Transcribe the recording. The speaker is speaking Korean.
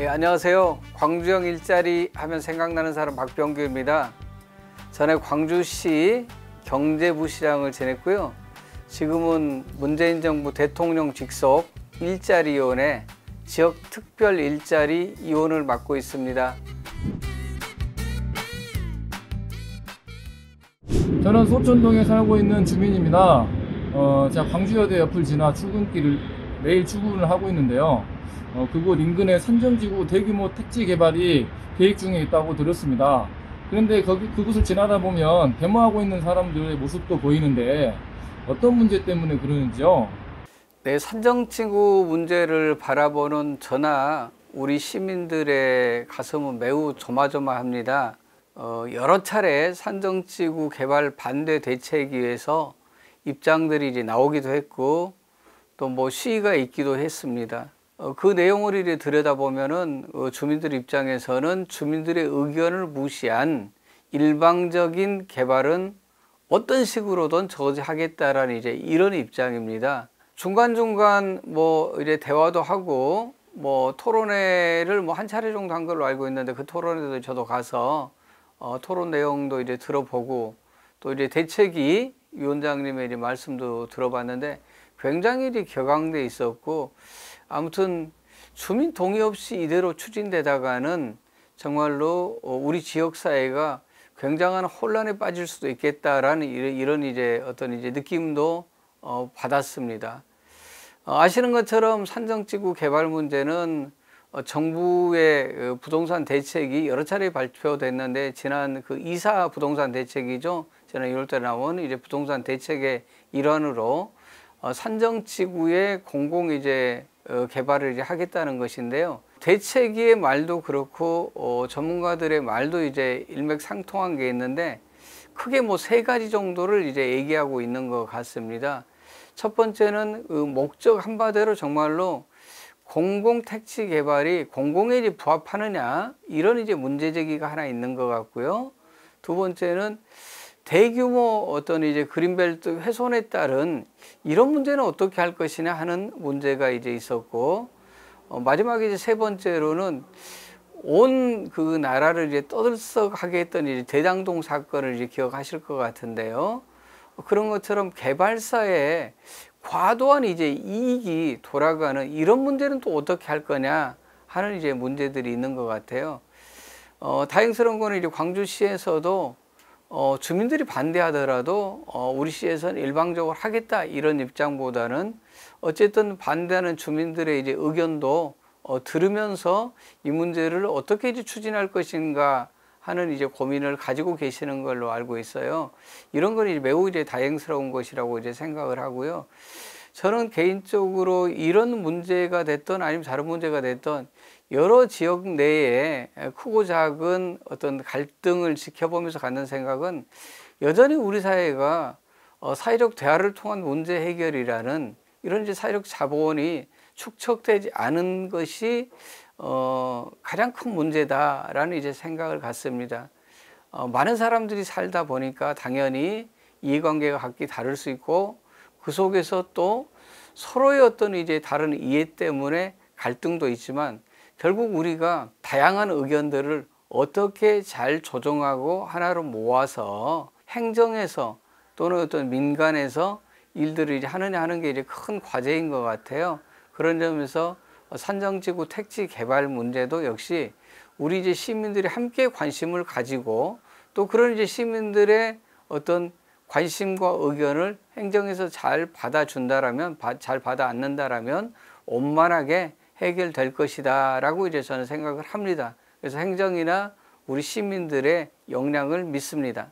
네, 안녕하세요. 광주형 일자리 하면 생각나는 사람 박병규입니다. 전에 광주시 경제부시장을 지냈고요. 지금은 문재인 정부 대통령 직속 일자리위원회 지역특별일자리위원을 맡고 있습니다. 저는 소천동에 살고 있는 주민입니다. 제가 광주여대 옆을 지나 출근길을 매일 출근을 하고 있는데요. 그곳 인근에 산정지구 대규모 택지 개발이 계획 중에 있다고 들었습니다. 그런데 그곳을 지나다 보면 데모하고 있는 사람들의 모습도 보이는데 어떤 문제 때문에 그러는지요? 네, 산정지구 문제를 바라보는 저나 우리 시민들의 가슴은 매우 조마조마합니다. 여러 차례 산정지구 개발 반대 대책위에서 입장들이 이제 나오기도 했고 또 뭐 시위가 있기도 했습니다. 그 내용을 이제 들여다보면은 주민들 입장에서는 주민들의 의견을 무시한 일방적인 개발은 어떤 식으로든 저지하겠다라는 이제 이런 입장입니다. 중간중간 뭐 이제 대화도 하고 뭐 토론회를 뭐 한 차례 정도 한 걸로 알고 있는데 그 토론회도 저도 가서 토론 내용도 이제 들어보고 또 이제 대책위 위원장님의 이제 말씀도 들어봤는데 굉장히 이제 격앙돼 있었고 아무튼 주민 동의 없이 이대로 추진되다가는 정말로 우리 지역 사회가 굉장한 혼란에 빠질 수도 있겠다라는 이런 이제 어떤 이제 느낌도 받았습니다. 아시는 것처럼 산정지구 개발 문제는 정부의 부동산 대책이 여러 차례 발표됐는데 지난 그 이사 부동산 대책이죠. 지난 2월달에 나온 이제 부동산 대책의 일환으로 산정지구의 공공 이제 개발을 이제 하겠다는 것인데요. 대책위의 말도 그렇고 전문가들의 말도 이제 일맥상통한 게 있는데 크게 뭐 세 가지 정도를 이제 얘기하고 있는 것 같습니다. 첫 번째는 그 목적 한마디로 정말로 공공 택지 개발이 공공에 이제 부합하느냐 이런 이제 문제 제기가 하나 있는 것 같고요. 두 번째는 대규모 어떤 이제 그린벨트 훼손에 따른 이런 문제는 어떻게 할 것이냐 하는 문제가 이제 있었고 마지막에 이제 세 번째로는 온 그 나라를 이제 떠들썩하게 했던 이제 대장동 사건을 이제 기억하실 것 같은데요. 그런 것처럼 개발사에 과도한 이제 이익이 돌아가는 이런 문제는 또 어떻게 할 거냐 하는 이제 문제들이 있는 것 같아요. 다행스러운 거는 이제 광주시에서도 주민들이 반대하더라도 우리 시에서는 일방적으로 하겠다 이런 입장보다는 어쨌든 반대하는 주민들의 이제 의견도 들으면서 이 문제를 어떻게 이제 추진할 것인가 하는 이제 고민을 가지고 계시는 걸로 알고 있어요. 이런 건 이제 매우 이제 다행스러운 것이라고 이제 생각을 하고요. 저는 개인적으로 이런 문제가 됐던 아니면 다른 문제가 됐던 여러 지역 내에 크고 작은 어떤 갈등을 지켜보면서 갖는 생각은 여전히 우리 사회가 사회적 대화를 통한 문제 해결이라는 이런 이제 사회적 자본이 축적되지 않은 것이 가장 큰 문제다라는 이제 생각을 갖습니다. 많은 사람들이 살다 보니까 당연히 이해관계가 각기 다를 수 있고 그 속에서 또 서로의 어떤 이제 다른 이해 때문에 갈등도 있지만 결국 우리가 다양한 의견들을 어떻게 잘 조정하고 하나로 모아서 행정에서 또는 어떤 민간에서 일들을 이제 하느냐 하는 게 이제 큰 과제인 것 같아요. 그런 점에서 산정지구 택지 개발 문제도 역시 우리 이제 시민들이 함께 관심을 가지고 또 그런 이제 시민들의 어떤 관심과 의견을 행정에서 잘 받아준다라면, 잘 받아 안는다라면 원만하게 해결될 것이다라고 이제 저는 생각을 합니다. 그래서 행정이나 우리 시민들의 역량을 믿습니다.